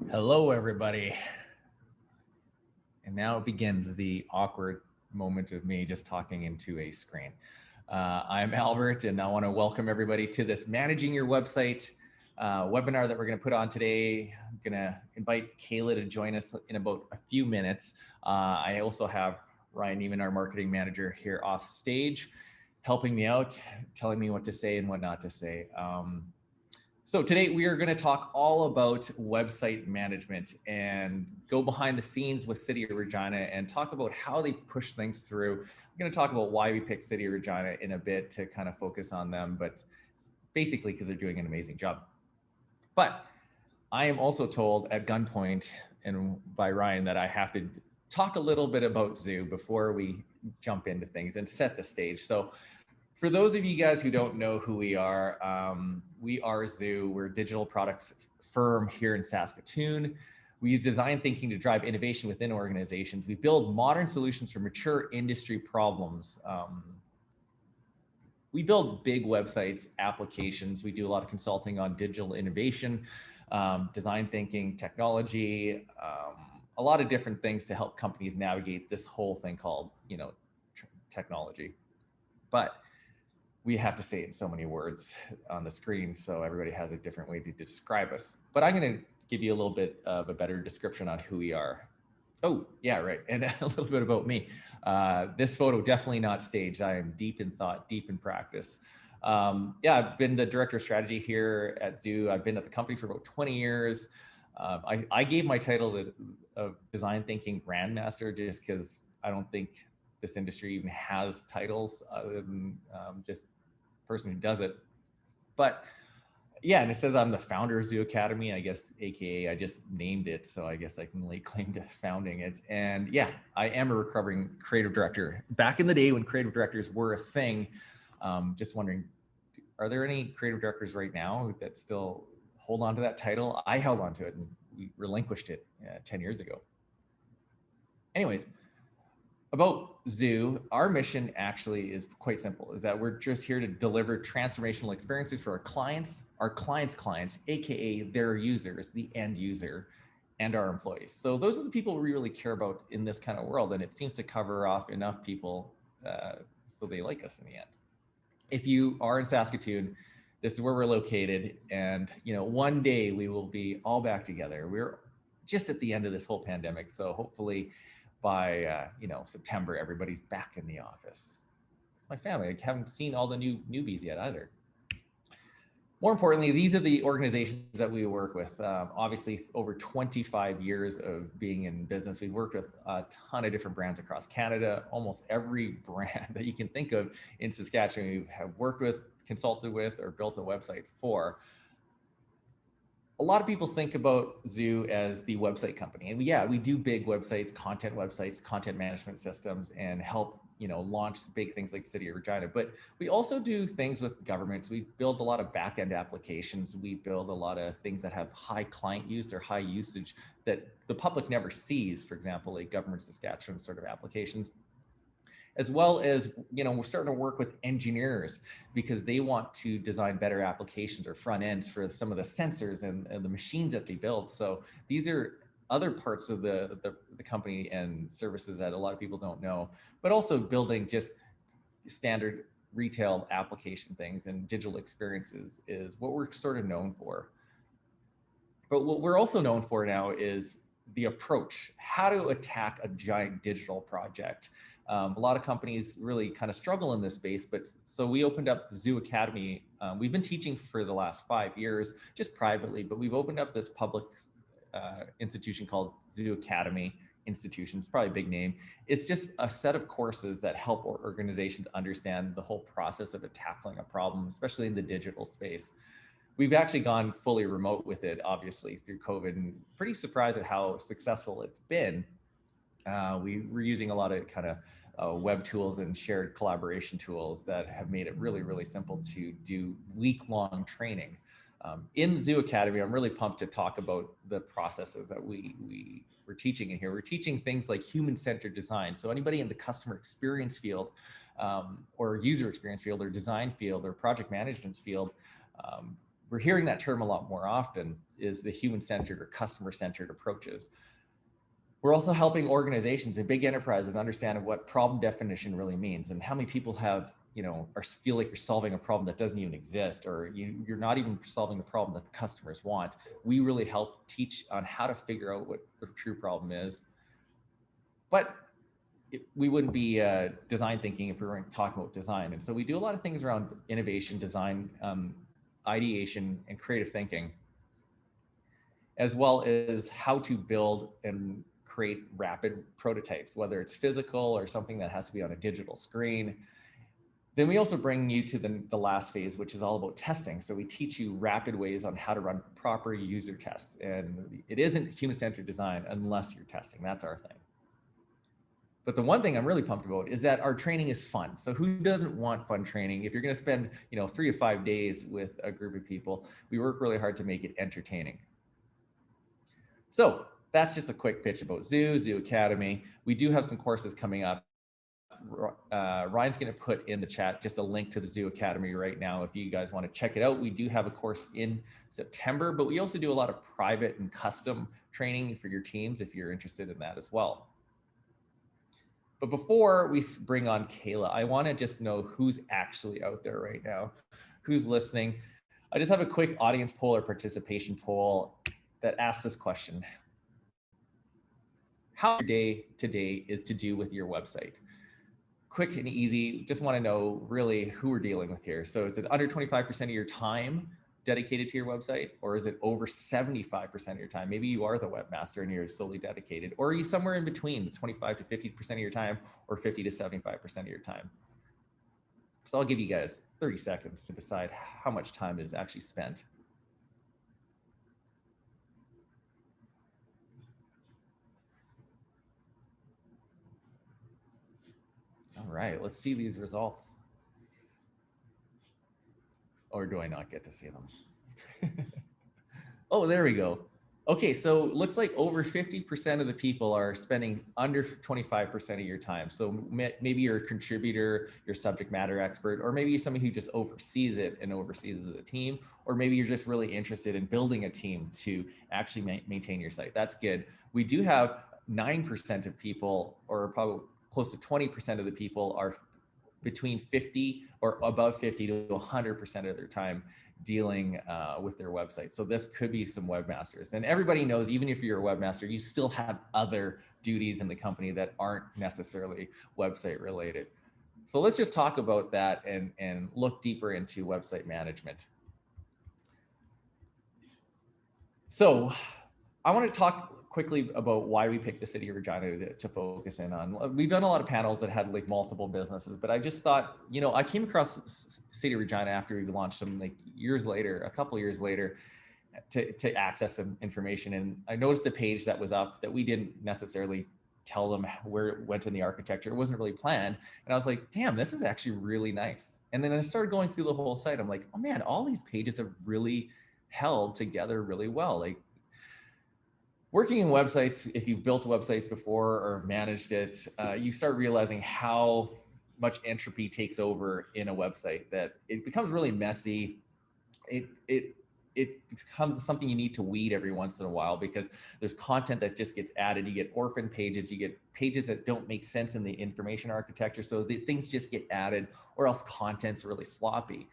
Hello, everybody. And now begins the awkward moment of me just talking into a screen. I'm Albert, and I want to welcome everybody to this Managing Your Website webinar that we're going to put on today. I'm going to invite Kayla to join us in about a few minutes. I also have Ryan Neiman, our marketing manager, here off stage, helping me out, telling me what to say and what not to say. So today we are going to talk all about website management and go behind the scenes with City of Regina and talk about how they push things through. I'm going to talk about why we picked City of Regina in a bit to kind of focus on them, but basically because they're doing an amazing job. But I am also told at gunpoint and by Ryan that I have to talk a little bit about Zoo before we jump into things and set the stage. So for those of you guys who don't know who we are Zoo. We're a digital products firm here in Saskatoon. We use design thinking to drive innovation within organizations. We build modern solutions for mature industry problems. We build big websites, applications. We do a lot of consulting on digital innovation, design thinking, technology, a lot of different things to help companies navigate this whole thing called, technology. But we have to say it in so many words on the screen, so everybody has a different way to describe us. But I'm going to give you a little bit of a better description on who we are. Oh, yeah, right. And a little bit about me. This photo, definitely not staged. I am deep in thought, deep in practice. Yeah, I've been the director of strategy here at Zoo. I've been at the company for about 20 years. I gave my title of design thinking grandmaster just because I don't think this industry even has titles other than just person who does it. But yeah, and it says I'm the founder of Zoo Academy, I guess, AKA I just named it. So I guess I can lay claim to founding it. And yeah, I am a recovering creative director. Back in the day when creative directors were a thing, just wondering, are there any creative directors right now that still hold on to that title? I held on to it and we relinquished it 10 years ago. Anyways, about Zoo, our mission actually is quite simple, is that we're just here to deliver transformational experiences for our clients, clients, AKA their users, the end user, and our employees. So those are the people we really care about in this kind of world. And it seems to cover off enough people so they like us in the end. If you are in Saskatoon, this is where we're located. And one day we will be all back together. We're just at the end of this whole pandemic. So hopefully by September, everybody's back in the office. It's my family. I haven't seen all the newbies yet either. More importantly, these are the organizations that we work with. Obviously, over 25 years of being in business, we've worked with a ton of different brands across Canada. Almost every brand that you can think of in Saskatchewan, we have worked with, consulted with, or built a website for. A lot of people think about Zoo as the website company. And yeah, we do big websites, content management systems, and help, launch big things like City of Regina. But we also do things with governments. We build a lot of back-end applications. We build a lot of things that have high client use or high usage that the public never sees, for example, like Government Saskatchewan sort of applications. As well as, we're starting to work with engineers because they want to design better applications or front ends for some of the sensors and the machines that they build. So these are other parts of the company and services that a lot of people don't know, but also building just standard retail application things and digital experiences is what we're sort of known for. But what we're also known for now is the approach, how to attack a giant digital project. A lot of companies really kind of struggle in this space, but so we opened up the Zoo Academy. We've been teaching for the last 5 years, just privately, but we've opened up this public institution called Zoo Academy Institution. It's probably a big name. It's just a set of courses that help organizations understand the whole process of tackling a problem, especially in the digital space. We've actually gone fully remote with it, obviously, through COVID, and pretty surprised at how successful it's been. We're using a lot of kind of web tools and shared collaboration tools that have made it really, really simple to do week-long training. In Zoo Academy, I'm really pumped to talk about the processes that we're teaching in here. We're teaching things like human-centered design. So anybody in the customer experience field or user experience field or design field or project management field, we're hearing that term a lot more often, is the human-centered or customer-centered approaches. We're also helping organizations and big enterprises understand what problem definition really means, and how many people have, or feel like you're solving a problem that doesn't even exist, or you're not even solving the problem that the customers want. We really help teach on how to figure out what the true problem is. But we wouldn't be design thinking if we weren't talking about design. And so we do a lot of things around innovation, design, ideation, and creative thinking, as well as how to build and create rapid prototypes, whether it's physical or something that has to be on a digital screen. Then we also bring you to the last phase, which is all about testing. So we teach you rapid ways on how to run proper user tests. And it isn't human-centered design unless you're testing. That's our thing. But the one thing I'm really pumped about is that our training is fun. So who doesn't want fun training? If you're going to spend, 3 to 5 days with a group of people, we work really hard to make it entertaining. So that's just a quick pitch about Zoo Academy. We do have some courses coming up. Ryan's going to put in the chat just a link to the Zoo Academy right now if you guys want to check it out. We do have a course in September, but we also do a lot of private and custom training for your teams if you're interested in that as well. But before we bring on Kayla, I want to just know who's actually out there right now, who's listening. I just have a quick audience poll or participation poll that asks this question: how your day to day is to do with your website? Quick and easy. Just want to know really who we're dealing with here. So is it under 25% of your time dedicated to your website, or is it over 75% of your time? Maybe you are the webmaster and you're solely dedicated, or are you somewhere in between 25 to 50% of your time, or 50 to 75% of your time? So I'll give you guys 30 seconds to decide how much time is actually spent. All right, let's see these results. Or do I not get to see them? Oh, there we go. Okay, so looks like over 50% of the people are spending under 25% of your time. So maybe you're a contributor, you're a subject matter expert, or maybe you're somebody who just oversees it and oversees as a team, or maybe you're just really interested in building a team to actually maintain your site. That's good. We do have 9% of people, or probably close to 20% of the people, are between 50 or above 50 to 100% of their time dealing with their website. So this could be some webmasters. And everybody knows, even if you're a webmaster, you still have other duties in the company that aren't necessarily website related. So let's just talk about that and look deeper into website management. So I want to talk quickly about why we picked the City of Regina to focus in on. We've done a lot of panels that had like multiple businesses, but I just thought, I came across City of Regina after we launched them like years later, a couple of years later, to access some information. And I noticed a page that was up that we didn't necessarily tell them where it went in the architecture. It wasn't really planned. And I was like, damn, this is actually really nice. And then I started going through the whole site. I'm like, oh man, all these pages have really held together really well. Like, working in websites, if you've built websites before or managed it, you start realizing how much entropy takes over in a website, that it becomes really messy. It becomes something you need to weed every once in a while, because there's content that just gets added. You get orphan pages, you get pages that don't make sense in the information architecture. So things just get added, or else content's really sloppy.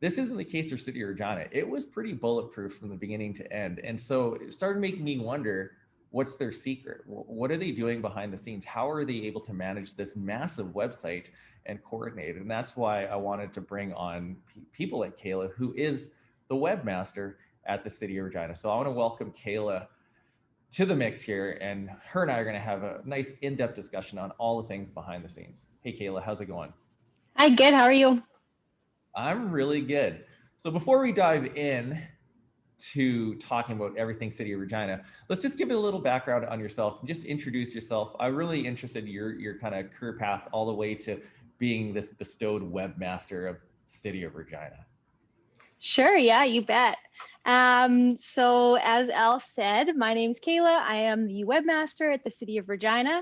This isn't the case for City of Regina. It was pretty bulletproof from the beginning to end. And so it started making me wonder, what's their secret? What are they doing behind the scenes? How are they able to manage this massive website and coordinate? And that's why I wanted to bring on people like Kayla, who is the webmaster at the City of Regina. So I want to welcome Kayla to the mix here, and her and I are going to have a nice in-depth discussion on all the things behind the scenes. Hey, Kayla, how's it going? Hi, good. How are you? I'm really good. So before we dive in to talking about everything City of Regina, let's just give it a little background on yourself and just introduce yourself. I'm really interested in your kind of career path all the way to being this bestowed webmaster of City of Regina. Sure, yeah, you bet. So as Al said, my name's Kayla. I am the webmaster at the City of Regina.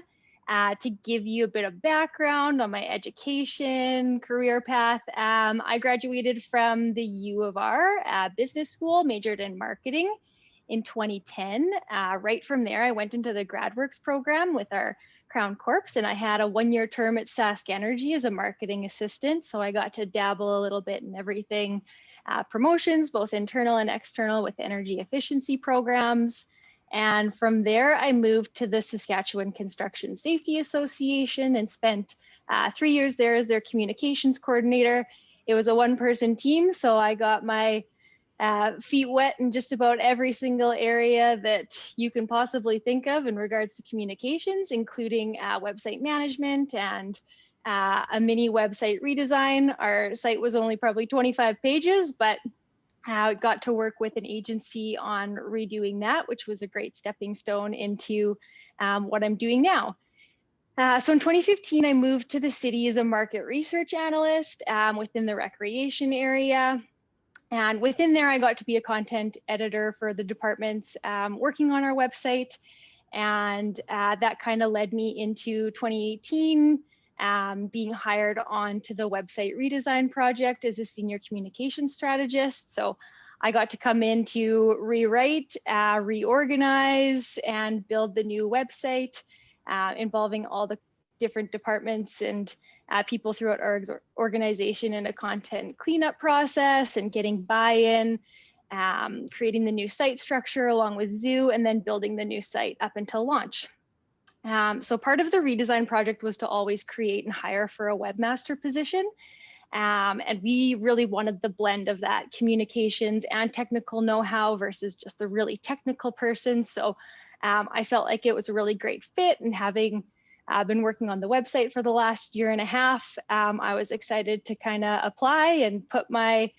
To give you a bit of background on my education, career path, I graduated from the U of R Business School, majored in marketing in 2010. Right from there, I went into the GradWorks program with our Crown Corps, and I had a one-year term at Sask Energy as a marketing assistant. So I got to dabble a little bit in everything, promotions, both internal and external, with energy efficiency programs. And from there, I moved to the Saskatchewan Construction Safety Association and spent 3 years there as their communications coordinator. It was a one-person team, so I got my feet wet in just about every single area that you can possibly think of in regards to communications, including website management and a mini website redesign. Our site was only probably 25 pages, but got to work with an agency on redoing that, which was a great stepping stone into what I'm doing now. So in 2015, I moved to the city as a market research analyst within the recreation area. And within there, I got to be a content editor for the departments working on our website. And that kind of led me into 2018, being hired on to the website redesign project as a senior communications strategist. So I got to come in to rewrite, reorganize, and build the new website, involving all the different departments and people throughout our organization in a content cleanup process and getting buy-in, creating the new site structure along with Zoo, and then building the new site up until launch. So part of the redesign project was to always create and hire for a webmaster position. And we really wanted the blend of that communications and technical know-how versus just the really technical person. So I felt like it was a really great fit, and having been working on the website for the last year and a half, I was excited to kind of apply and put my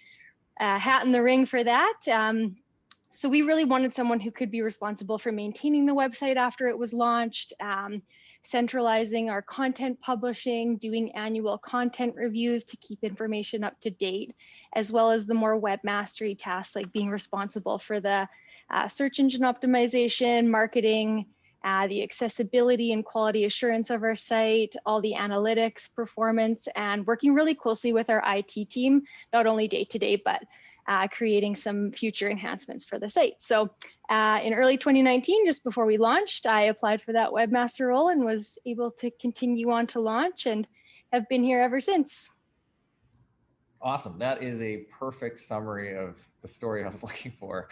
hat in the ring for that. So we really wanted someone who could be responsible for maintaining the website after it was launched, centralizing our content publishing, doing annual content reviews to keep information up to date, as well as the more webmastery tasks like being responsible for the search engine optimization, marketing, the accessibility and quality assurance of our site, all the analytics, performance, and working really closely with our IT team, not only day-to-day, but creating some future enhancements for the site. So in early 2019, just before we launched, I applied for that webmaster role and was able to continue on to launch, and have been here ever since. Awesome. That is a perfect summary of the story I was looking for.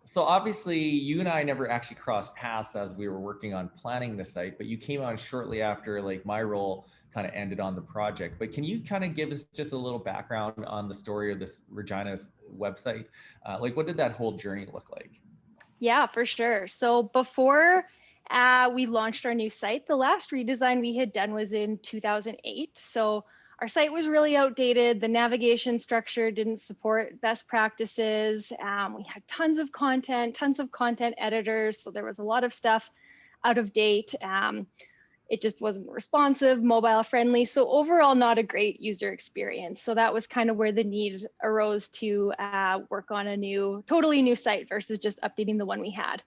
So obviously you and I never actually crossed paths as we were working on planning the site, but you came on shortly after like my role kind of ended on the project. But can you kind of give us just a little background on the story of this Regina's website? Like what did that whole journey look like? Yeah, for sure. So before we launched our new site, the last redesign we had done was in 2008. So our site was really outdated. The navigation structure didn't support best practices. We had tons of content editors. So there was a lot of stuff out of date. It just wasn't responsive, mobile friendly. So overall, not a great user experience. So that was kind of where the need arose to work on a totally new site versus just updating the one we had.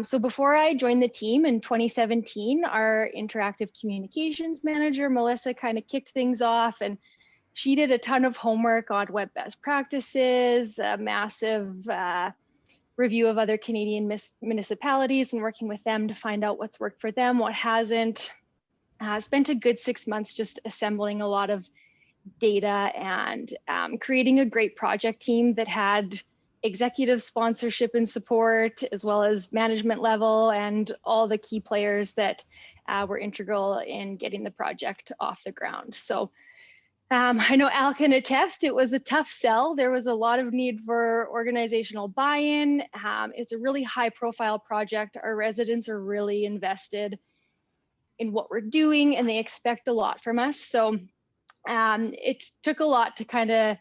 So before I joined the team in 2017, our interactive communications manager, Melissa, kind of kicked things off, and she did a ton of homework on web best practices, a massive review of other Canadian municipalities and working with them to find out what's worked for them, what hasn't. Spent a good 6 months just assembling a lot of data and creating a great project team that had executive sponsorship and support, as well as management level and all the key players that were integral in getting the project off the ground. So I know Al can attest, it was a tough sell. There was a lot of need for organizational buy-in. It's a really high profile project. Our residents are really invested in what we're doing and they expect a lot from us. So it took a lot to kind of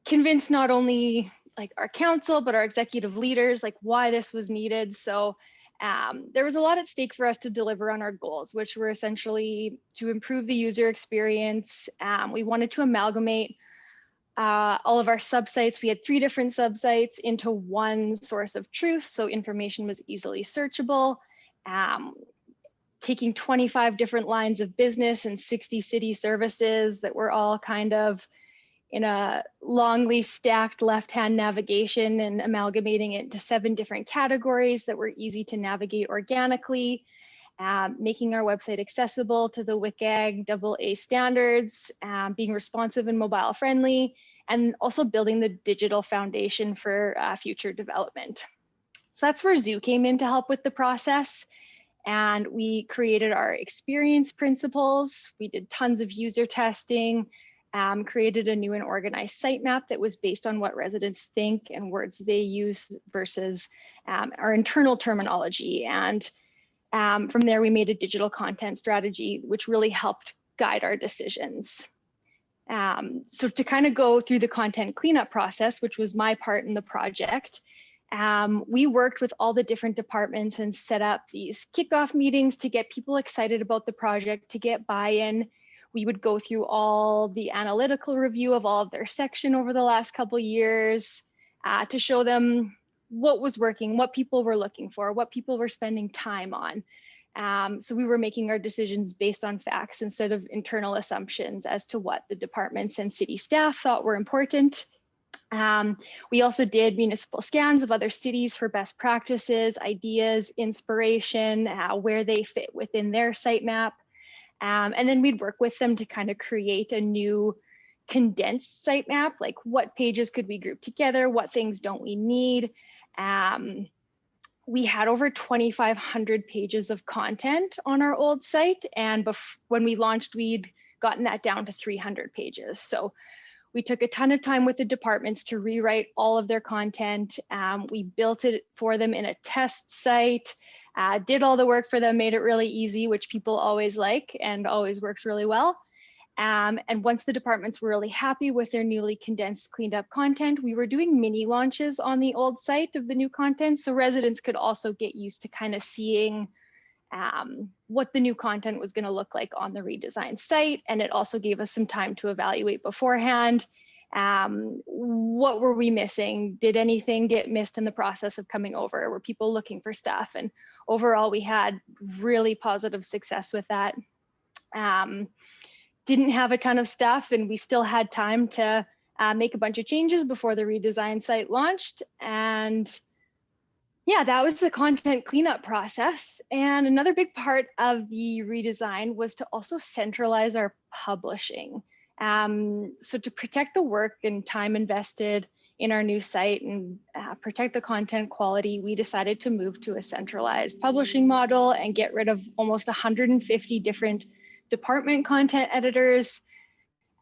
convince not only like our council, but our executive leaders, like why this was needed. So there was a lot at stake for us to deliver on our goals, which were essentially to improve the user experience. We wanted to amalgamate all of our subsites. We had 3 different subsites into one source of truth, so information was easily searchable. taking 25 different lines of business and 60 city services that were all kind of in a longly stacked left-hand navigation and amalgamating it into 7 different categories that were easy to navigate organically, making our website accessible to the WCAG AA standards, being responsive and mobile friendly, and also building the digital foundation for future development. So that's where Zoo came in to help with the process. And we created our experience principles. We did tons of user testing, created a new and organized sitemap that was based on what residents think and words they use versus our internal terminology. And from there, we made a digital content strategy, which really helped guide our decisions. So to kind of go through the content cleanup process, which was my part in the project, we worked with all the different departments and set up these kickoff meetings to get people excited about the project, to get buy-in. We would go through all the analytical review of all of their section over the last couple of years to show them what was working, what people were looking for, what people were spending time on. So we were making our decisions based on facts instead of internal assumptions as to what the departments and city staff thought were important. We also did municipal scans of other cities for best practices, ideas, inspiration, where they fit within their sitemap. And then we'd work with them to kind of create a new condensed sitemap, like what pages could we group together, what things don't we need. We had over 2,500 pages of content on our old site. And when we launched, we'd gotten that down to 300 pages. So we took a ton of time with the departments to rewrite all of their content. We built it for them in a test site, did all the work for them, made it really easy, which people always like and always works really well. And once the departments were really happy with their newly condensed, cleaned up content, we were doing mini launches on the old site of the new content. So residents could also get used to kind of seeing what the new content was going to look like on the redesigned site. And it also gave us some time to evaluate beforehand. What were we missing? Did anything get missed in the process of coming over? Were people looking for stuff? And overall, we had really positive success with that. Didn't have a ton of stuff, and we still had time to make a bunch of changes before the redesigned site launched. And yeah, that was the content cleanup process. And another big part of the redesign was to also centralize our publishing. So to protect the work and time invested in our new site and protect the content quality, we decided to move to a centralized publishing model and get rid of almost 150 different department content editors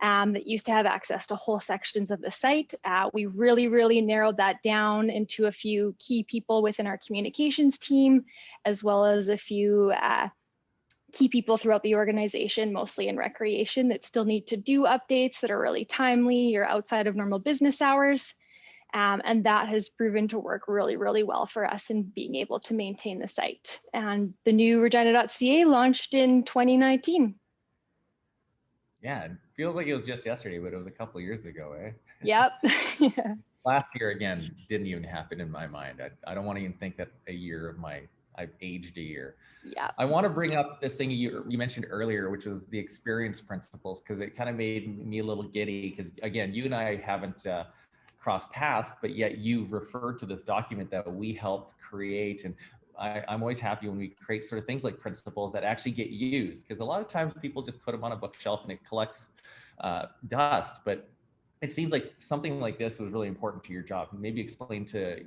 that used to have access to whole sections of the site. We really narrowed that down into a few key people within our communications team, as well as a few key people throughout the organization, mostly in recreation, that still need to do updates that are really timely or outside of normal business hours. And that has proven to work really well for us in being able to maintain the site. And the new Regina.ca launched in 2019. Yeah, it feels like it was just yesterday, but it was a couple of years ago, eh? Yep. Yeah. Last year, again, didn't even happen in my mind. I don't want to even think that I've aged a year. Yeah. I want to bring up this thing you mentioned earlier, which was the experience principles, because it kind of made me a little giddy, because again, you and I haven't crossed paths, but yet you've referred to this document that we helped create. And I'm always happy when we create sort of things like principles that actually get used, because a lot of times people just put them on a bookshelf and it collects dust. But it seems like something like this was really important to your job. Maybe explain to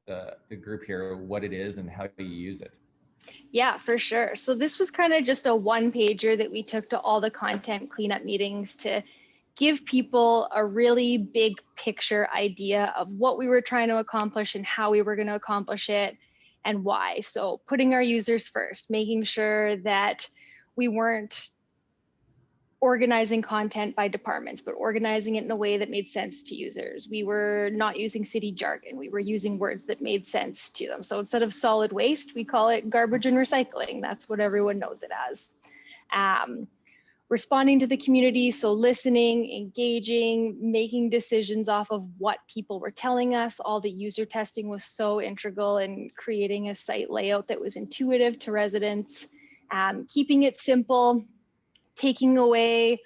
the group here what it is and how you use it. Yeah, for sure. So this was kind of just a one-pager that we took to all the content cleanup meetings to give people a really big picture idea of what we were trying to accomplish and how we were going to accomplish it and why. So putting our users first, making sure that we weren't organizing content by departments, but organizing it in a way that made sense to users. We were not using city jargon. We were using words that made sense to them. So instead of solid waste, we call it garbage and recycling. That's what everyone knows it as. Responding to the community, so listening, engaging, making decisions off of what people were telling us. All the user testing was so integral in creating a site layout that was intuitive to residents. Keeping it simple, taking away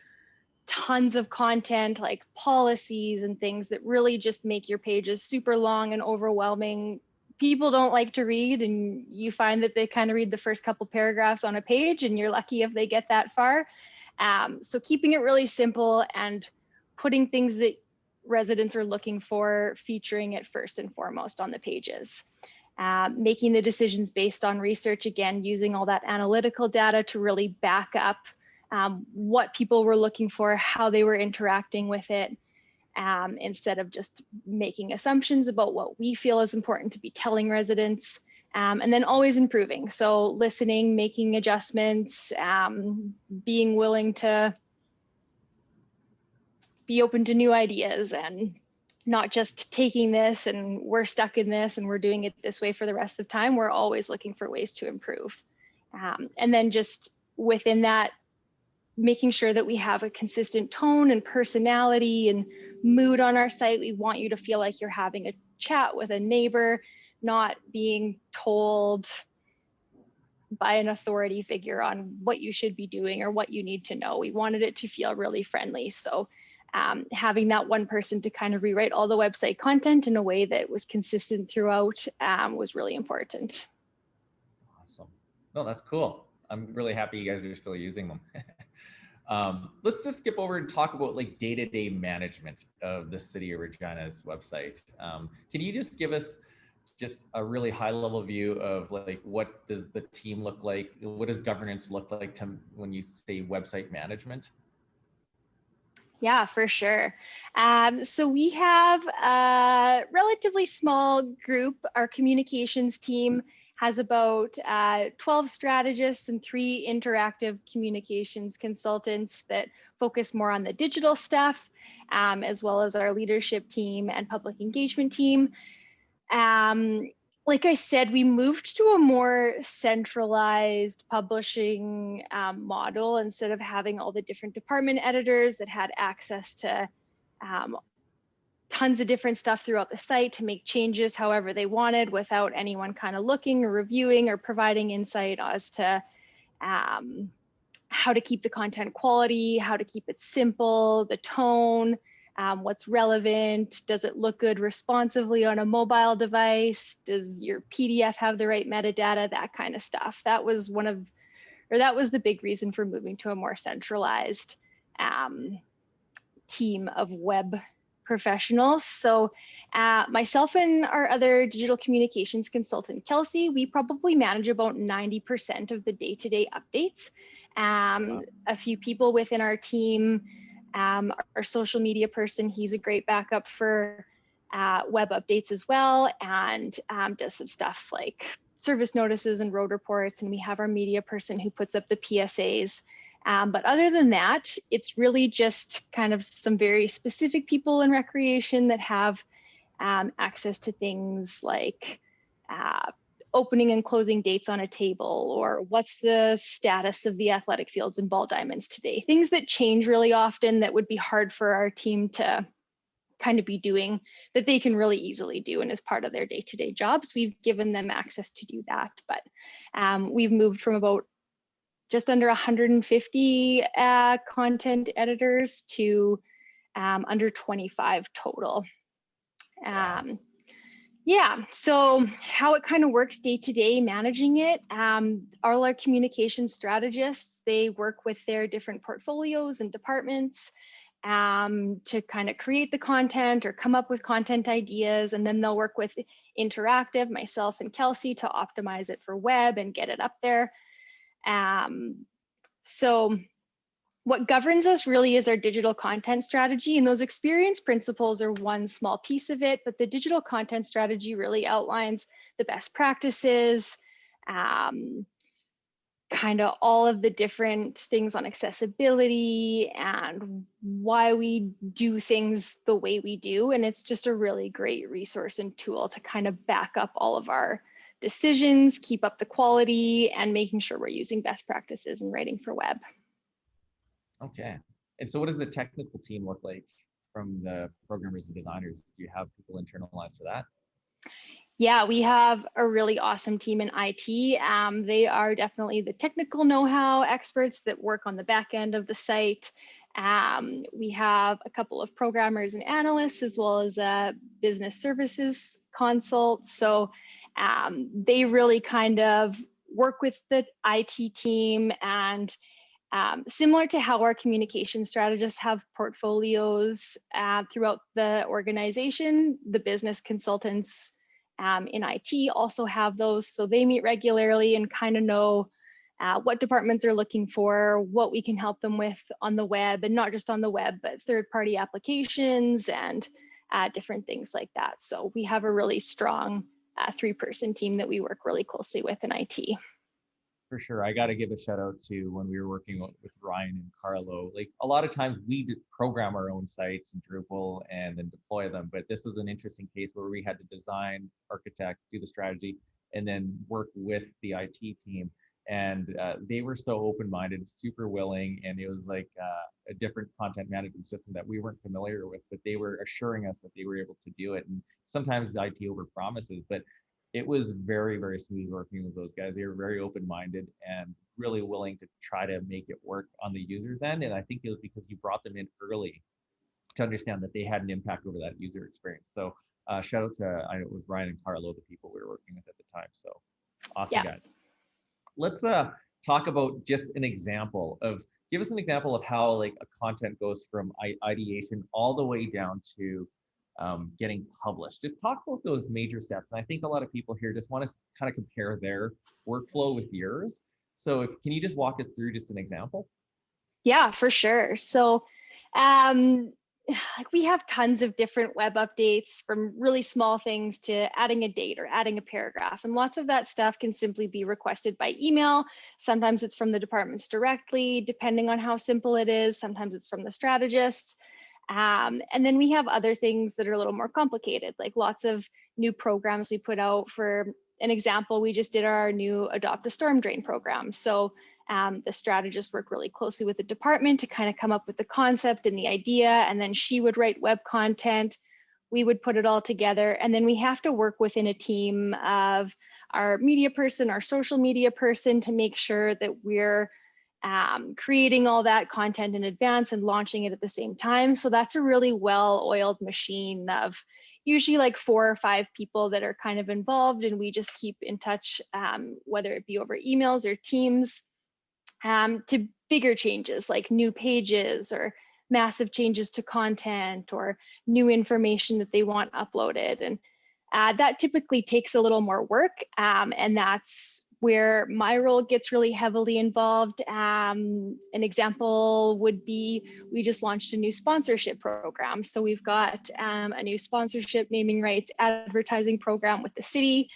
tons of content like policies and things that really just make your pages super long and overwhelming. People don't like to read, and you find that they kind of read the first couple paragraphs on a page, and you're lucky if they get that far. So keeping it really simple and putting things that residents are looking for, featuring it first and foremost on the pages. Making the decisions based on research, again, using all that analytical data to really back up what people were looking for, how they were interacting with it, instead of just making assumptions about what we feel is important to be telling residents, and then always improving. So listening, making adjustments, being willing to be open to new ideas, and not just taking this and we're stuck in this and we're doing it this way for the rest of the time. We're always looking for ways to improve. And then just within that, making sure that we have a consistent tone and personality and mood on our site. We want you to feel like you're having a chat with a neighbor, not being told by an authority figure on what you should be doing or what you need to know. We wanted it to feel really friendly. So having that one person to kind of rewrite all the website content in a way that was consistent throughout was really important. Awesome. No, that's cool. I'm really happy you guys are still using them. Let's just skip over and talk about like day-to-day management of the City of Regina's website. Can you just give us just a really high-level view of like what does the team look like? What does governance look like to when you say website management? Yeah, for sure. So we have a relatively small group. Our communications team has about 12 strategists and 3 interactive communications consultants that focus more on the digital stuff, as well as our leadership team and public engagement team. Like I said, we moved to a more centralized publishing model instead of having all the different department editors that had access to tons of different stuff throughout the site to make changes however they wanted without anyone kind of looking or reviewing or providing insight as to how to keep the content quality, how to keep it simple, the tone, what's relevant, does it look good responsively on a mobile device, does your PDF have the right metadata, that kind of stuff. That was that was the big reason for moving to a more centralized team of web professionals. So myself and our other digital communications consultant, Kelsey, we probably manage about 90% of the day-to-day updates. A few people within our team, our social media person, he's a great backup for web updates as well, and does some stuff like service notices and road reports. And we have our media person who puts up the PSAs. But other than that, it's really just kind of some very specific people in recreation that have access to things like opening and closing dates on a table, or what's the status of the athletic fields and ball diamonds today. Things that change really often that would be hard for our team to kind of be doing, that they can really easily do and as part of their day-to-day jobs. We've given them access to do that, but we've moved from about just under 150 content editors to under 25 total. Yeah, so how it kind of works day to day managing it, all our communication strategists, they work with their different portfolios and departments to kind of create the content or come up with content ideas, and then they'll work with Interactive, myself and Kelsey, to optimize it for web and get it up there. So what governs us really is our digital content strategy, and those experience principles are one small piece of it, but the digital content strategy really outlines the best practices, kind of all of the different things on accessibility and why we do things the way we do. And it's just a really great resource and tool to kind of back up all of our decisions, keep up the quality, and making sure we're using best practices in writing for web. Okay. And so what does the technical team look like from the programmers and designers? Do you have people internalized for that? Yeah, we have a really awesome team in IT. They are definitely the technical know-how experts that work on the back end of the site. We have a couple of programmers and analysts, as well as business services consults. So they really kind of work with the IT team, and similar to how our communication strategists have portfolios throughout the organization, the business consultants in IT also have those. So they meet regularly and kind of know what departments are looking for, what we can help them with on the web, and not just on the web, but third-party applications and different things like that. So we have a really strong three-person team that we work really closely with in IT. For sure. I got to give a shout out to when we were working with Ryan and Carlo. Like a lot of times we program our own sites in Drupal and then deploy them. But this was an interesting case where we had to design, architect, do the strategy, and then work with the IT team. And they were so open-minded, super willing, and it was like a different content management system that we weren't familiar with, but they were assuring us that they were able to do it. And sometimes the IT over promises, but it was very, very smooth working with those guys. They were very open-minded and really willing to try to make it work on the user's end. And I think it was because you brought them in early to understand that they had an impact over that user experience. So shout out to, I know it was Ryan and Carlo, the people we were working with at the time. So awesome, Yeah. guys. Let's talk about just an example of, give us an example of how like a content goes from ideation all the way down to getting published. Just talk about those major steps. And I think a lot of people here just want to kind of compare their workflow with yours. So can you just walk us through just an example? Yeah, for sure. So, um, like we have tons of different web updates, from really small things to adding a date or adding a paragraph. And lots of that stuff can simply be requested by email. Sometimes it's from the departments directly, depending on how simple it is. Sometimes it's from the strategists. And then we have other things that are a little more complicated, like lots of new programs we put out. For an example, we just did our new Adopt a Storm Drain program. So the strategist worked really closely with the department to kind of come up with the concept and the idea, and then she would write web content. We would put it all together, and then we have to work within a team of our media person, our social media person, to make sure that we're creating all that content in advance and launching it at the same time. So that's a really well-oiled machine of usually like 4 or 5 people that are kind of involved, and we just keep in touch, whether it be over emails or Teams, to bigger changes like new pages or massive changes to content or new information that they want uploaded. And that typically takes a little more work, and that's where my role gets really heavily involved. An example would be, we just launched a new sponsorship program. So we've got a new sponsorship, naming rights, advertising program with the city.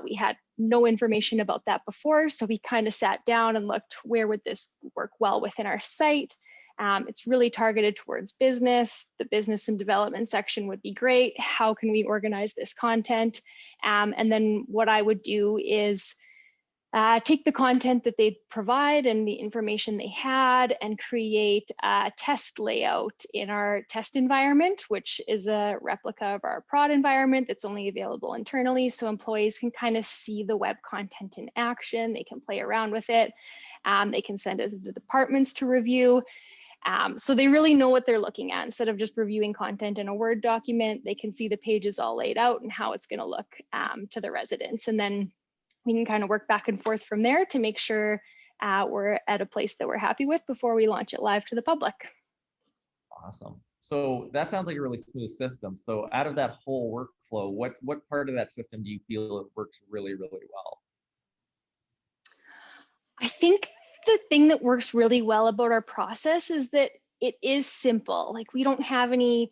We had no information about that before, so we kind of sat down and looked, where would this work well within our site? It's really targeted towards business. The business and development section would be great. How can we organize this content? And then what I would do is take the content that they provide and the information they had and create a test layout in our test environment, which is a replica of our prod environment that's only available internally. So employees can kind of see the web content in action. They can play around with it. They can send it to the departments to review. So they really know what they're looking at. Instead of just reviewing content in a Word document, they can see the pages all laid out and how it's going to look to the residents. And then we can kind of work back and forth from there to make sure we're at a place that we're happy with before we launch it live to the public. Awesome. So that sounds like a really smooth system. So out of that whole workflow, what part of that system do you feel it works really, really well? I think the thing that works really well about our process is that it is simple. Like, we don't have any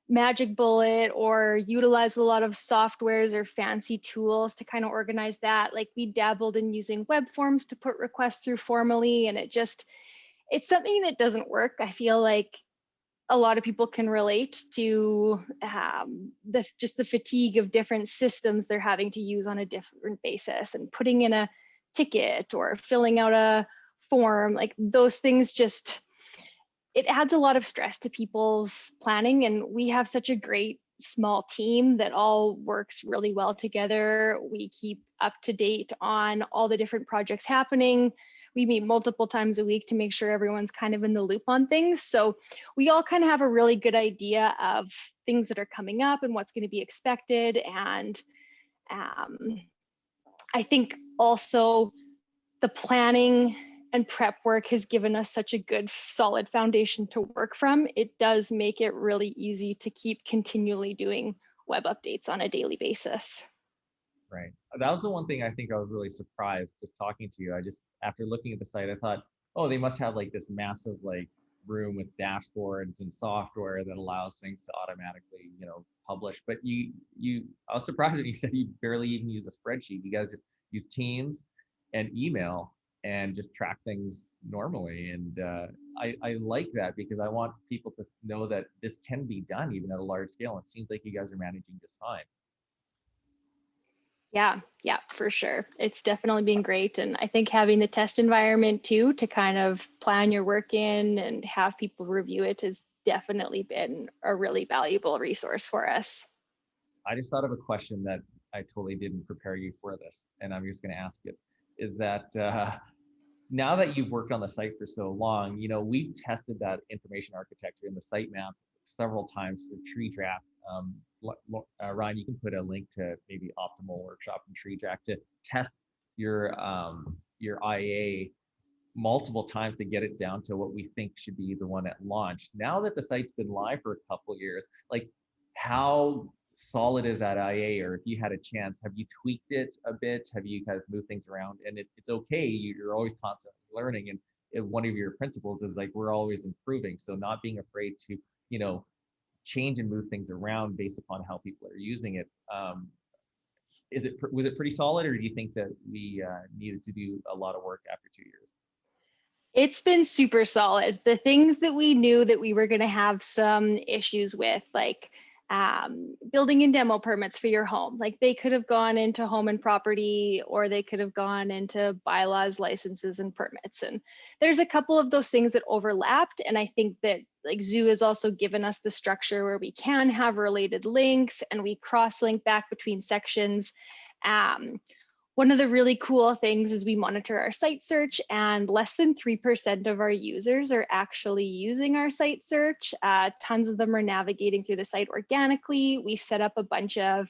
magic bullet or utilize a lot of softwares or fancy tools to kind of organize that. Like, we dabbled in using web forms to put requests through formally, and it's something that doesn't work. I feel like a lot of people can relate to just the fatigue of different systems they're having to use on a different basis, and putting in a ticket or filling out a form. Like, those things just, it adds a lot of stress to people's planning. And we have such a great small team that all works really well together. We keep up to date on all the different projects happening. We meet multiple times a week to make sure everyone's kind of in the loop on things. So we all kind of have a really good idea of things that are coming up and what's going to be expected. And I think also the planning and prep work has given us such a good, solid foundation to work from. It does make it really easy to keep continually doing web updates on a daily basis. Right. That was the one thing I think I was really surprised just talking to you. I just, after looking at the site, I thought, oh, they must have like this massive like room with dashboards and software that allows things to automatically, publish. But I was surprised when you said you barely even use a spreadsheet. You guys just use Teams and email and just track things normally. And I like that because I want people to know that this can be done even at a large scale. It seems like you guys are managing just fine. Yeah, for sure. It's definitely been great. And I think having the test environment too, to kind of plan your work in and have people review it has definitely been a really valuable resource for us. I just thought of a question that I totally didn't prepare you for this, and I'm just going to ask it. Is that now that you've worked on the site for so long, we've tested that information architecture in the sitemap several times for tree draft. Ryan, you can put a link to maybe Optimal Workshop and tree draft to test your IA multiple times to get it down to what we think should be the one at launch. Now that the site's been live for a couple of years, like how solid is that IA? Or if you had a chance, have you tweaked it a bit? Have you guys moved things around? And it's okay. You're always constantly learning. And one of your principles is like, we're always improving. So not being afraid to, change and move things around based upon how people are using it. Was it pretty solid, or do you think that we needed to do a lot of work after 2 years? It's been super solid. The things that we knew that we were going to have some issues with, like building and demo permits for your home, like they could have gone into home and property, or they could have gone into bylaws, licenses, and permits. And there's a couple of those things that overlapped. And I think that like Zoo has also given us the structure where we can have related links and we cross-link back between sections. One of the really cool things is we monitor our site search, and less than 3% of our users are actually using our site search. Tons of them are navigating through the site organically. We set up a bunch of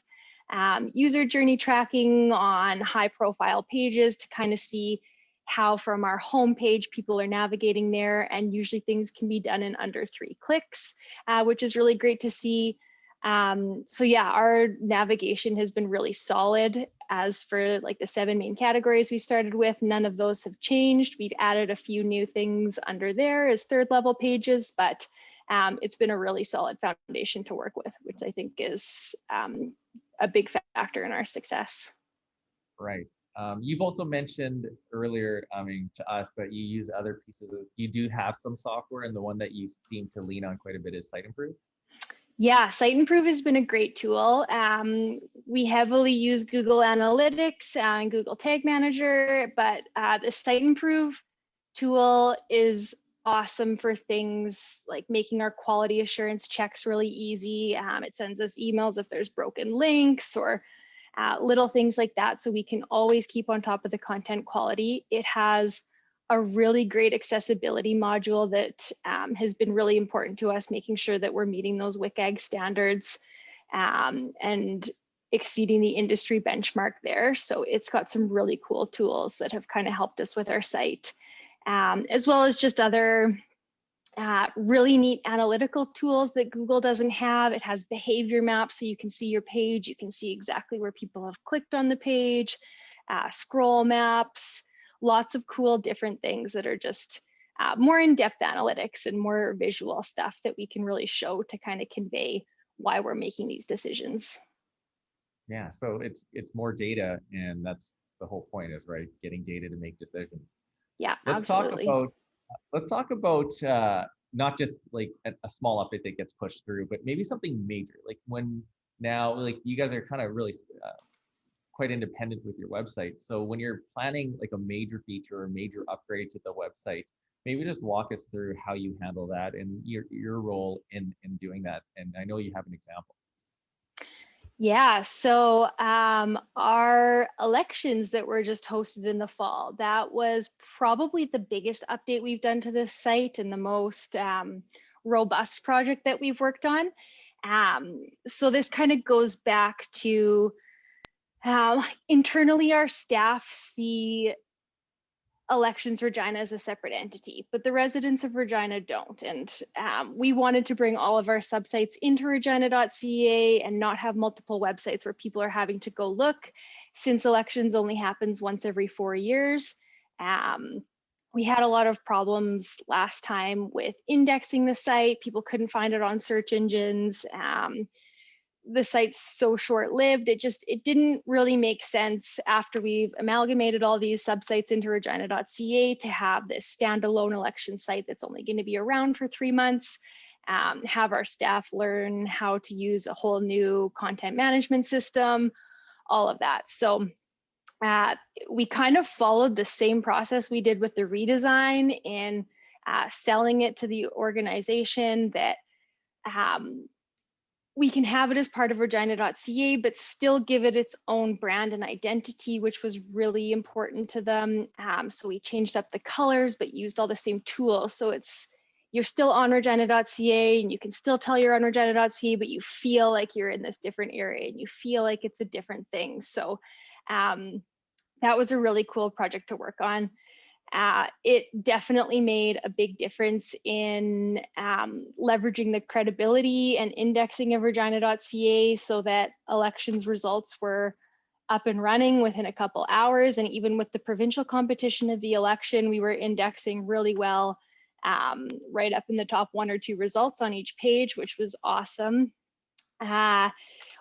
user journey tracking on high profile pages to kind of see how from our homepage people are navigating there. And usually things can be done in under 3 clicks, which is really great to see. So yeah, our navigation has been really solid. As for like the 7 main categories we started with, none of those have changed. We've added a few new things under there as 3rd level pages, but it's been a really solid foundation to work with, which I think is a big factor in our success. Right. You've also mentioned earlier, to us that you use other pieces you do have some software, and the one that you seem to lean on quite a bit is SiteImprove. Yeah, SiteImprove has been a great tool. We heavily use Google Analytics and Google Tag Manager, but the SiteImprove tool is awesome for things like making our quality assurance checks really easy. It sends us emails if there's broken links or little things like that, so we can always keep on top of the content quality. It has a really great accessibility module that has been really important to us, making sure that we're meeting those WCAG standards and exceeding the industry benchmark there. So it's got some really cool tools that have kind of helped us with our site, as well as just other really neat analytical tools that Google doesn't have. It has behavior maps, so you can see your page, you can see exactly where people have clicked on the page, scroll maps, lots of cool different things that are just more in-depth analytics and more visual stuff that we can really show to kind of convey why we're making these decisions. Yeah, so it's more data, and that's the whole point, is right, getting data to make decisions. Yeah, Let's absolutely. talk about not just like a small update that gets pushed through, but maybe something major. Like when now, like you guys are kind of really quite independent with your website. So when you're planning like a major feature or major upgrade to the website, maybe just walk us through how you handle that and your role in doing that. And I know you have an example. Yeah, so our elections that were just hosted in the fall, that was probably the biggest update we've done to this site and the most robust project that we've worked on. So this kind of goes back to internally, our staff see Elections Regina as a separate entity, but the residents of Regina don't. And we wanted to bring all of our subsites into regina.ca and not have multiple websites where people are having to go look, since elections only happens once every 4 years. We had a lot of problems last time with indexing the site. People couldn't find it on search engines. The site's so short-lived, it didn't really make sense after we've amalgamated all these subsites into regina.ca to have this standalone election site that's only going to be around for 3 months, have our staff learn how to use a whole new content management system, all of that. So we kind of followed the same process we did with the redesign in selling it to the organization that we can have it as part of regina.ca, but still give it its own brand and identity, which was really important to them. So we changed up the colors, but used all the same tools. So you're still on regina.ca and you can still tell you're on regina.ca, but you feel like you're in this different area and you feel like it's a different thing. So that was a really cool project to work on. It definitely made a big difference in leveraging the credibility and indexing of regina.ca so that elections results were up and running within a couple hours. And even with the provincial competition of the election, we were indexing really well, right up in the top 1 or 2 results on each page, which was awesome.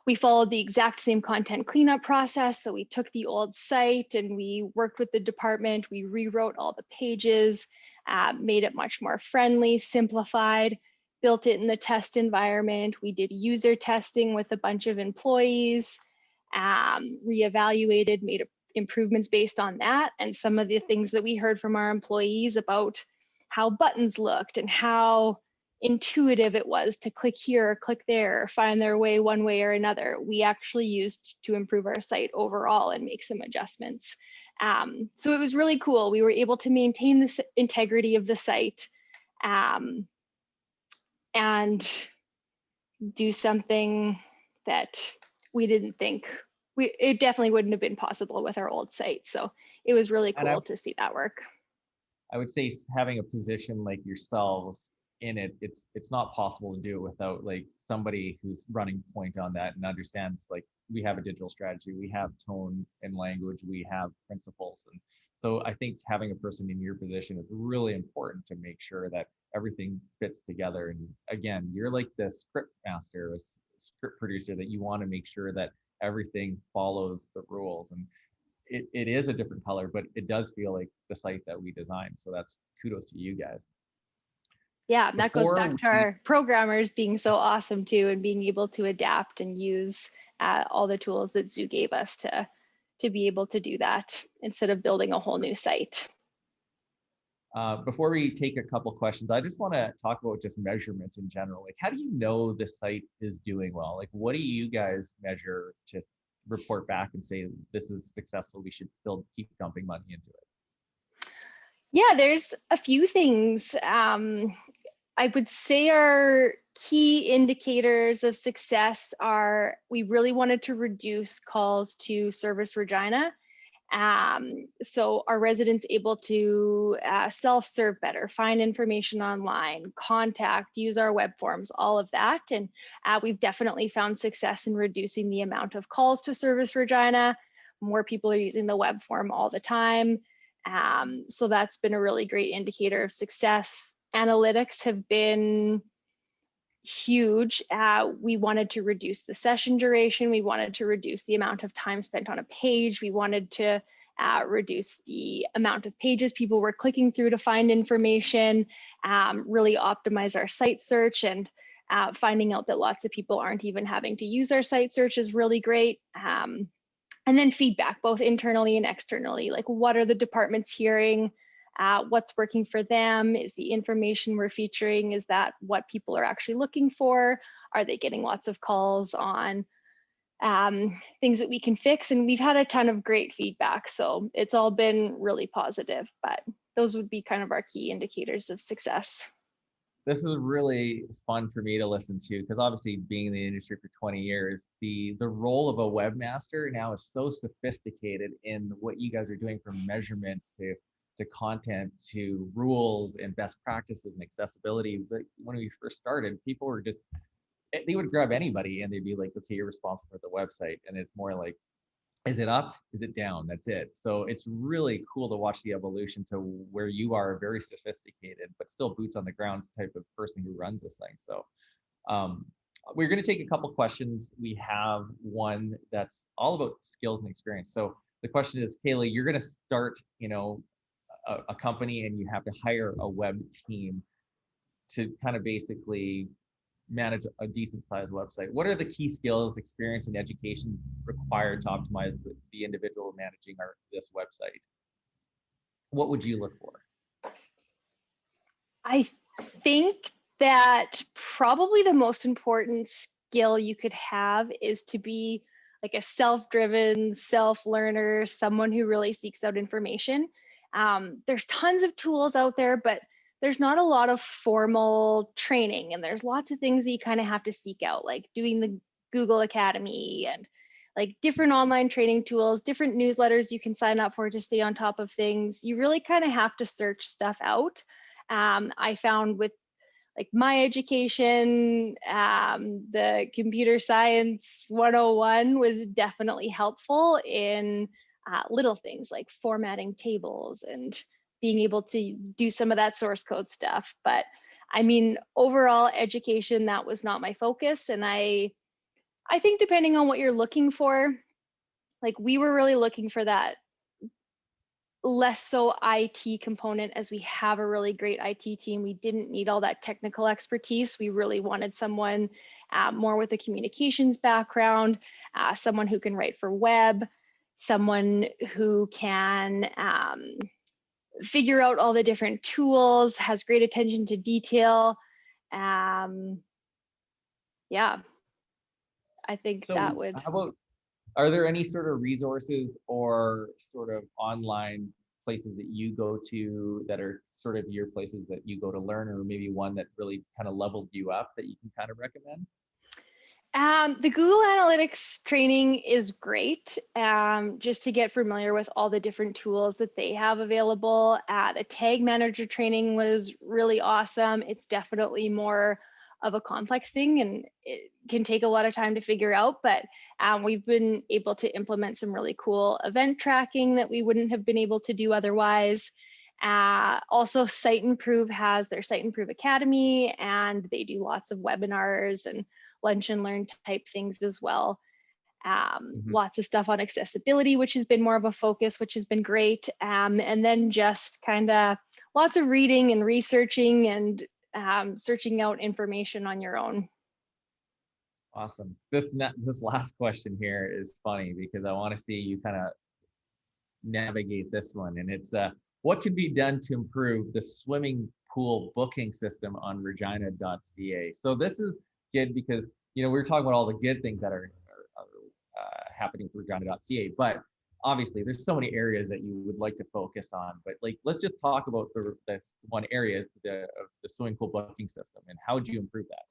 We followed the exact same content cleanup process. So we took the old site and we worked with the department. We rewrote all the pages, made it much more friendly, simplified, built it in the test environment. We did user testing with a bunch of employees, reevaluated, made improvements based on that. And some of the things that we heard from our employees about how buttons looked and how intuitive it was to click here or click there or find their way one way or another, we actually used to improve our site overall and make some adjustments. So it was really cool. We were able to maintain the integrity of the site and do something that we didn't think, it definitely wouldn't have been possible with our old site. So it was really cool to see that work. I would say having a position like yourselves in it, it's not possible to do it without like somebody who's running point on that and understands like we have a digital strategy, we have tone and language, we have principles. And so I think having a person in your position is really important to make sure that everything fits together. And again, you're like the script master, a script producer, that you want to make sure that everything follows the rules. And it is a different color, but it does feel like the site that we designed. So that's kudos to you guys. Yeah, that goes back to our programmers being so awesome too, and being able to adapt and use all the tools that Zoo gave us to be able to do that instead of building a whole new site. Before we take a couple questions, I just want to talk about just measurements in general. Like, how do you know the site is doing well? Like, what do you guys measure to report back and say this is successful, we should still keep dumping money into it? Yeah, there's a few things. I would say our key indicators of success are, we really wanted to reduce calls to Service Regina. So our residents able to self-serve better, find information online, contact, use our web forms, all of that. And we've definitely found success in reducing the amount of calls to Service Regina. More people are using the web form all the time. So that's been a really great indicator of success. Analytics have been huge. We wanted to reduce the session duration. We wanted to reduce the amount of time spent on a page. We wanted to reduce the amount of pages people were clicking through to find information, really optimize our site search, and finding out that lots of people aren't even having to use our site search is really great. And then feedback, both internally and externally, like what are the departments hearing? What's working for them? Is the information we're featuring, is that what people are actually looking for? Are they getting lots of calls on things that we can fix. And we've had a ton of great feedback. So it's all been really positive, but those would be kind of our key indicators of success. This is really fun for me to listen to because obviously being in the industry for 20 years, the role of a webmaster now is so sophisticated in what you guys are doing from measurement to content to rules and best practices and accessibility. But when we first started, people were just they would grab anybody and they'd be like, okay, you're responsible for the website. And it's more like, is it up? Is it down? That's it. So it's really cool to watch the evolution to where you are very sophisticated, but still boots on the ground type of person who runs this thing. So um, we're going to take a couple questions. We have one that's all about skills and experience. So the question is, Kayla, you're going to start, a company and you have to hire a web team to kind of basically manage a decent sized website. What are the key skills, experience, and education required to optimize the individual managing this website? What would you look for? I think that probably the most important skill you could have is to be like a self-driven self-learner, someone who really seeks out information. There's tons of tools out there, but there's not a lot of formal training, and there's lots of things that you kind of have to seek out, like doing the Google Academy and like different online training tools, different newsletters you can sign up for to stay on top of things. You really kind of have to search stuff out. I found with like my education, the computer science 101 was definitely helpful in little things like formatting tables and being able to do some of that source code stuff. But I mean, overall education, that was not my focus. And I think depending on what you're looking for, like we were really looking for that less so IT component, as we have a really great IT team. We didn't need all that technical expertise. We really wanted someone more with a communications background, someone who can write for web, someone who can figure out all the different tools, has great attention to detail. Yeah, I think So that would. how about, are there any sort of resources or sort of online places that you go to that are sort of your places that you go to learn, or maybe one that really kind of leveled you up that you can kind of recommend? The Google Analytics training is great, just to get familiar with all the different tools that they have available. The Tag Manager training was really awesome. It's definitely more of a complex thing and it can take a lot of time to figure out, but we've been able to implement some really cool event tracking that we wouldn't have been able to do otherwise. Also, Site Improve has their Site Improve Academy, and they do lots of webinars and lunch and learn type things as well. Lots of stuff on accessibility, which has been more of a focus, which has been great. And then just kind of lots of reading and researching and searching out information on your own. Awesome. This last question here is funny because I want to see you kind of navigate this one, and it's what can be done to improve the swimming pool booking system on Regina.ca? So this is good because we're talking about all the good things that are happening for Regina.ca, but obviously there's so many areas that you would like to focus on. But like, let's just talk about this one area, the swimming pool booking system, and how would you improve that?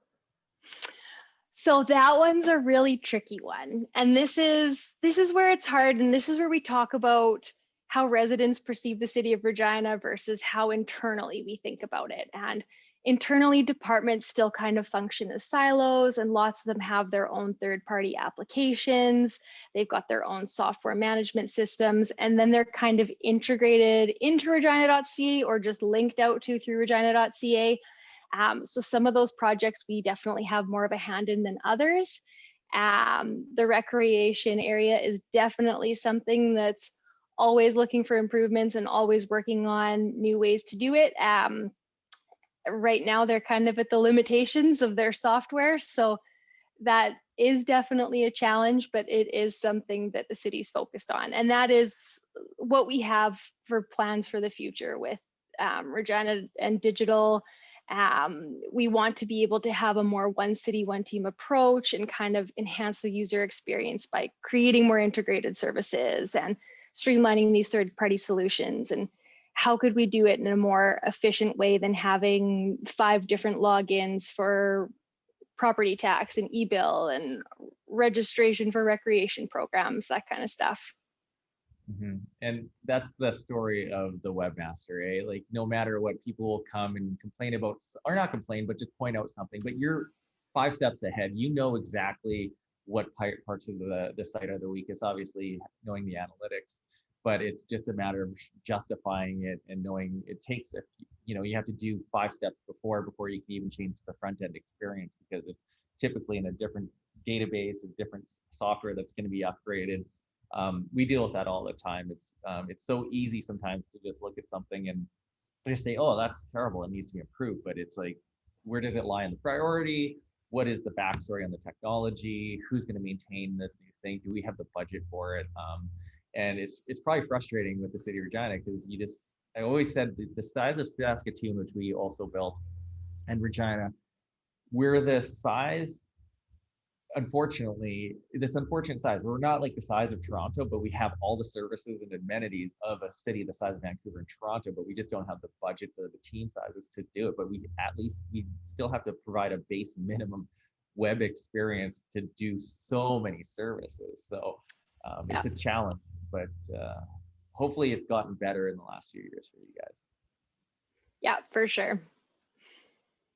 So that one's a really tricky one. And this is where it's hard. And this is where we talk about how residents perceive the city of Regina versus how internally we think about it. And internally, departments still kind of function as silos, and lots of them have their own third-party applications. They've got their own software management systems, and then they're kind of integrated into Regina.ca or just linked out to through Regina.ca. So some of those projects we definitely have more of a hand in than others. The recreation area is definitely something that's always looking for improvements and always working on new ways to do it. Right now, they're kind of at the limitations of their software. So that is definitely a challenge, but it is something that the city's focused on. And that is what we have for plans for the future with Regina and digital We want to be able to have a more one city, one team approach and kind of enhance the user experience by creating more integrated services and streamlining these third-party solutions. And how could we do it in a more efficient way than having 5 different logins for property tax and e-bill and registration for recreation programs, that kind of stuff. And that's the story of the webmaster, eh? Like no matter what, people will come and complain about, or not complain, but just point out something. But you're 5 steps ahead. You know exactly what parts of the site are the weakest. Obviously, knowing the analytics, but it's just a matter of justifying it and knowing it takes you have to do 5 steps before you can even change the front end experience, because it's typically in a different database, a different software that's going to be upgraded. We deal with that all the time. It's so easy sometimes to just look at something and just say, oh, that's terrible, it needs to be improved. But it's like, where does it lie in the priority? What is the backstory on the technology? Who's going to maintain this new thing? Do we have the budget for it? And it's probably frustrating with the City of Regina, because I always said the size of Saskatoon, which we also built, and Regina, we're the size, unfortunately, this unfortunate size. We're not like the size of Toronto, but we have all the services and amenities of a city the size of Vancouver and Toronto, but we just don't have the budgets or the team sizes to do it. But we still have to provide a base minimum web experience to do so many services. So it's a challenge, but hopefully it's gotten better in the last few years for you guys. Yeah, for sure.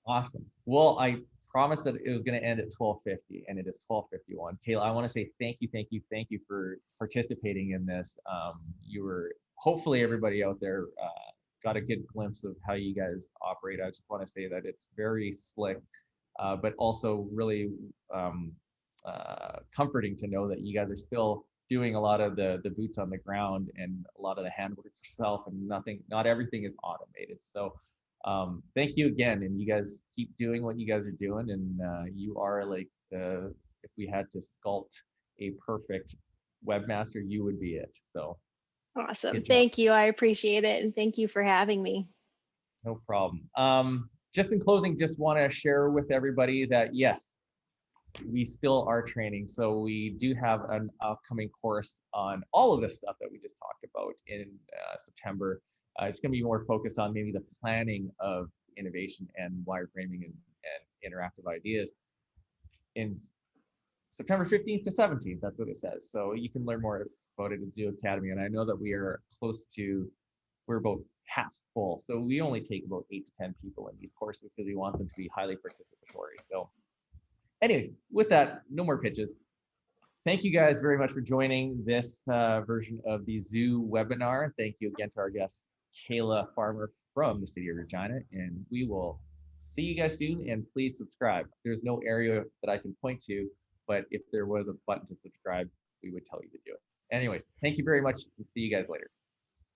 Awesome. Well, I promised that it was going to end at 12:50, and it is 12:51. Kayla, I want to say thank you for participating in this. Hopefully everybody out there got a good glimpse of how you guys operate. I just want to say that it's very slick, but also really comforting to know that you guys are still doing a lot of the boots on the ground and a lot of the handwork yourself, and not everything is automated. So thank you again, and you guys keep doing what you guys are doing. And you are like if we had to sculpt a perfect webmaster, you would be it. So awesome. Thank you. I appreciate it. And thank you for having me. No problem. Just in closing, just want to share with everybody that yes, we still are training. So we do have an upcoming course on all of this stuff that we just talked about in September. It's going to be more focused on maybe the planning of innovation and wireframing and interactive ideas in September 15th to 17th. That's what it says. So you can learn more about it at Zoo Academy. And I know that we're about half full. So we only take about 8 to 10 people in these courses because we want them to be highly participatory. So anyway, with that, no more pitches. Thank you guys very much for joining this version of the Zoo webinar. Thank you again to our guest, Kayla Famer from the City of Regina, and we will see you guys soon. And please subscribe. There's no area that I can point to, but if there was a button to subscribe, we would tell you to do it. Anyways, thank you very much, and see you guys later.